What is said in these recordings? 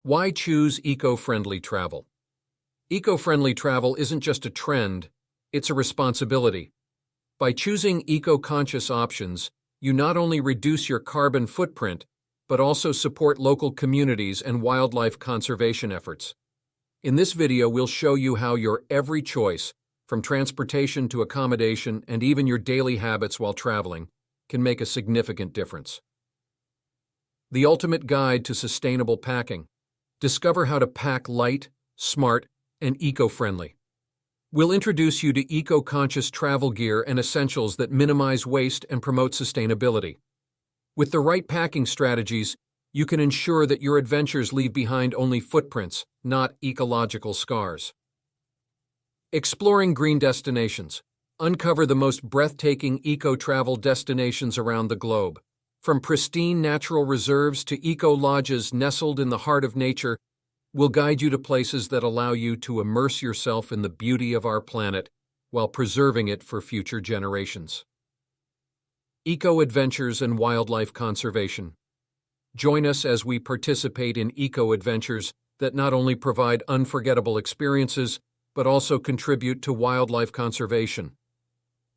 Why choose eco-friendly travel? Eco-friendly travel isn't just a trend, it's a responsibility. By choosing eco-conscious options, you not only reduce your carbon footprint, but also support local communities and wildlife conservation efforts. In this video, we'll show you how your every choice, from transportation to accommodation and even your daily habits while traveling, can make a significant difference. The ultimate guide to sustainable packing. Discover how to pack light, smart, and eco-friendly. We'll introduce you to eco-conscious travel gear and essentials that minimize waste and promote sustainability. With the right packing strategies, you can ensure that your adventures leave behind only footprints, not ecological scars. Exploring green destinations. Uncover the most breathtaking eco-travel destinations around the globe. From pristine natural reserves to eco-lodges nestled in the heart of nature, we'll guide you to places that allow you to immerse yourself in the beauty of our planet while preserving it for future generations. Eco-adventures and wildlife conservation. Join us as we participate in eco-adventures that not only provide unforgettable experiences, but also contribute to wildlife conservation.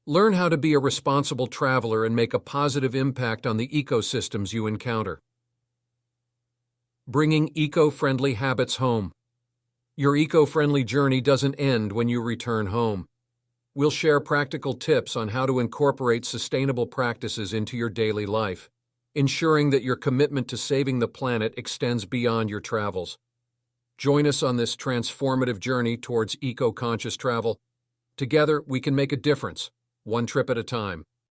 Learn how to be a responsible traveler and make a positive impact on the ecosystems you encounter. Bringing eco-friendly habits home. Your eco-friendly journey doesn't end when you return home. We'll share practical tips on how to incorporate sustainable practices into your daily life, ensuring that your commitment to saving the planet extends beyond your travels. Join us on this transformative journey towards eco-conscious travel. Together, we can make a difference, one trip at a time.